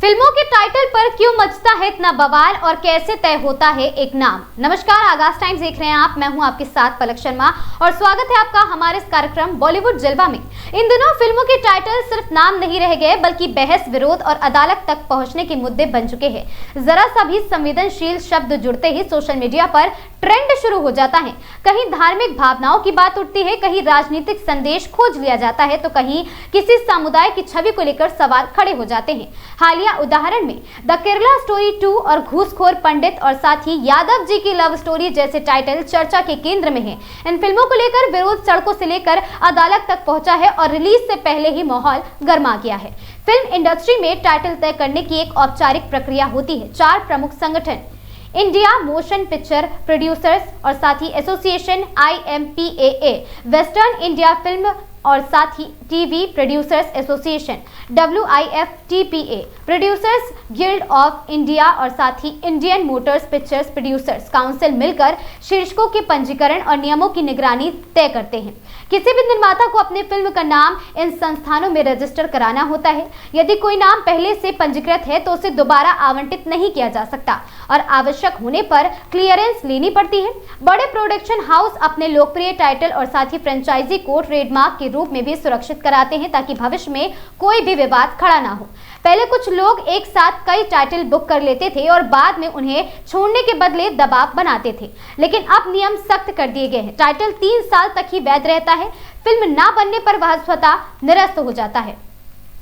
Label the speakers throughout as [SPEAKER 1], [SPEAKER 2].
[SPEAKER 1] फिल्मों के टाइटल पर क्यों मचता है इतना बवाल और कैसे तय होता है एक नाम। नमस्कार, आगाज टाइम्स देख रहे हैं आप। मैं हूं आपके साथ पलक शर्मा और स्वागत है आपका हमारे इस कार्यक्रम बॉलीवुड जलवा में। इन दिनों फिल्मों के टाइटल सिर्फ नाम नहीं रह गए बल्कि बहस, विरोध और अदालत तक पहुंचने के मुद्दे बन चुके हैं। जरा सा भी संवेदनशील शब्द जुड़ते ही सोशल मीडिया पर ट्रेंड शुरू हो जाता है। कहीं धार्मिक भावनाओं की बात उठती है, कहीं राजनीतिक संदेश खोज लिया जाता है, तो कहीं किसी समुदाय की छवि को लेकर सवाल खड़े हो जाते हैं। हालिया उदाहरण में द केरला स्टोरी 2 और घूसखोर पंडित और साथ ही यादव जी की लव स्टोरी जैसे टाइटल चर्चा के केंद्र में हैं। इन फिल्मों को लेकर विरोध सड़कों से लेकर अदालत तक पहुंचा है और रिलीज से पहले ही माहौल गर्मा गया है। फिल्म इंडस्ट्री में टाइटल तय करने की एक औपचारिक प्रक्रिया होती है। 4 प्रमुख संगठन इंडिया मोशन पिक्चर प्रोड्यूसर्स और साथ ही association IMPAA, western India film और साथ ही TV producers association WIFTPA, producers guild of India और साथ ही Indian motors pictures producers council मिलकर शीर्षकों के पंजीकरण और नियमों की निगरानी तय करते हैं। किसी भी निर्माता को अपने फिल्म का नाम इन संस्थानों में रजिस्टर कराना होता है। यदि कोई नाम पहले से पंजीकृत है तो उसे दोबारा आवंटित नहीं किया जा सकता और आवश्यक होने पर क्लियरेंस लेनी पड़ती है। बड़े प्रोडक्शन हाउस अपने लोकप्रिय टाइटल और साथ ही फ्रेंचाइजी को ट्रेडमार्क के रूप में भी सुरक्षित कराते हैं ताकि भविष्य में कोई भी विवाद खड़ा ना हो। पहले कुछ लोग एक साथ कई टाइटल बुक कर लेते थे और बाद में उन्हें छोड़ने के बदले दबाव बनाते थे, लेकिन अब नियम सख्त कर दिए गए हैं। टाइटल 3 साल तक ही वैध रहता है। फिल्म ना बनने पर वह स्वतः निरस्त हो जाता है।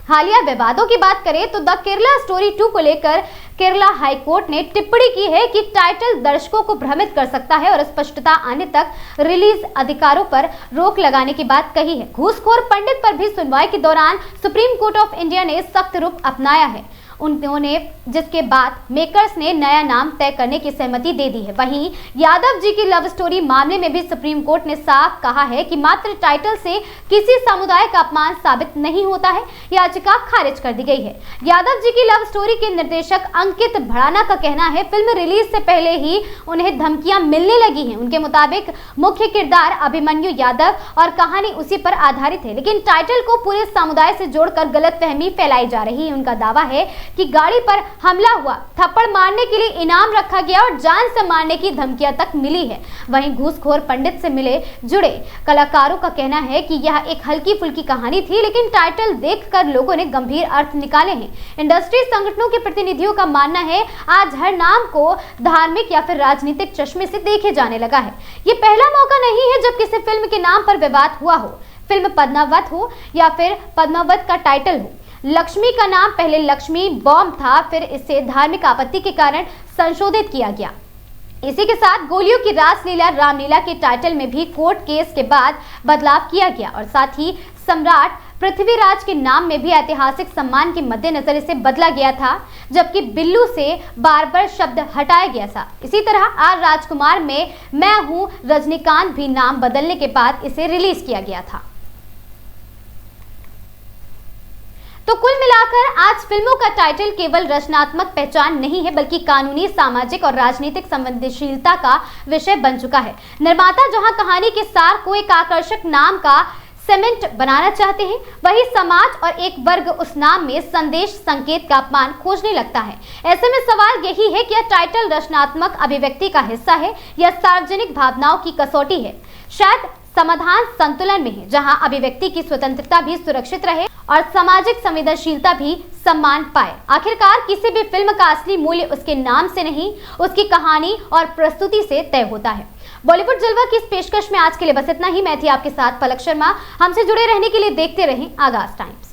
[SPEAKER 1] हालिया विवादों की बात करें तो द केरला स्टोरी 2 को लेकर केरला हाई कोर्ट ने टिप्पणी की है कि टाइटल दर्शकों को भ्रमित कर सकता है और स्पष्टता आने तक रिलीज अधिकारों पर रोक लगाने की बात कही है। घूसखोर पंडित पर भी सुनवाई के दौरान सुप्रीम कोर्ट ऑफ इंडिया ने सख्त रुख अपनाया है, उन्होंने जिसके बाद मेकर्स ने नया नाम तय करने की सहमति दे दी है। वहीं यादव जी की लव स्टोरी मामले में भी सुप्रीम कोर्ट ने साफ कहा है कि मात्र टाइटल से किसी समुदाय का अपमान साबित नहीं होता है। याचिका खारिज कर दी गई है। यादव जी की लव स्टोरी के निर्देशक अंकित भड़ाना का कहना है फिल्म रिलीज से पहले ही उन्हें धमकियां मिलने लगी हैं। उनके मुताबिक मुख्य किरदार अभिमन्यु यादव और कहानी उसी पर आधारित है, लेकिन टाइटल को पूरे समुदाय से जोड़कर गलतफहमी फैलाई जा रही है। उनका दावा है कि गाड़ी पर हमला हुआ, थप्पड़ मारने के लिए इनाम रखा गया और जान से मारने की धमकियां तक मिली है। वहीं घूसखोर पंडित से मिले जुड़े कलाकारों का कहना है कि यह एक हल्की फुल्की कहानी थी, लेकिन टाइटल देखकर लोगों ने गंभीर अर्थ निकाले हैं। इंडस्ट्री संगठनों के प्रतिनिधियों का मानना है आज हर नाम को धार्मिक या फिर राजनीतिक चश्मे से देखे जाने लगा है। ये पहला मौका नहीं है जब किसी फिल्म के नाम पर विवाद हुआ हो। फिल्म पद्मावत हो या फिर पद्मावत का टाइटल हो। लक्ष्मी का नाम पहले लक्ष्मी बॉम्ब था, फिर इसे धार्मिक आपत्ति के कारण संशोधित किया गया। इसी के साथ गोलियों की रासलीला रामलीला के टाइटल में भी कोर्ट केस के बाद बदलाव किया गया और साथ ही सम्राट पृथ्वीराज के नाम में भी ऐतिहासिक सम्मान के मद्देनजर इसे बदला गया था, जबकि बिल्लू से बार-बार शब्द हटाया गया था। इसी तरह R राजकुमार में मैं हूं रजनीकांत भी नाम बदलने के बाद इसे रिलीज किया गया था। तो कुल मिलाकर आज फिल्मों का टाइटल केवल रचनात्मक पहचान नहीं है बल्कि कानूनी, सामाजिक और राजनीतिक संवेदनशीलता का विषय बन चुका है। निर्माता जहां कहानी के सार को एक आकर्षक नाम का सीमेंट बनाना चाहते हैं, वही समाज और एक वर्ग उस नाम में संदेश संकेत का अपमान खोजने लगता है। ऐसे में सवाल यही है कि यह टाइटल रचनात्मक अभिव्यक्ति का हिस्सा है या सार्वजनिक भावनाओं की कसौटी है। शायद समाधान संतुलन में है, जहां अभिव्यक्ति की स्वतंत्रता भी सुरक्षित रहे और सामाजिक संवेदनशीलता भी सम्मान पाए। आखिरकार किसी भी फिल्म का असली मूल्य उसके नाम से नहीं, उसकी कहानी और प्रस्तुति से तय होता है। बॉलीवुड जलवा की इस पेशकश में आज के लिए बस इतना ही। मैं थी आपके साथ पलक शर्मा। हमसे जुड़े रहने के लिए देखते रहें आगाज टाइम्स।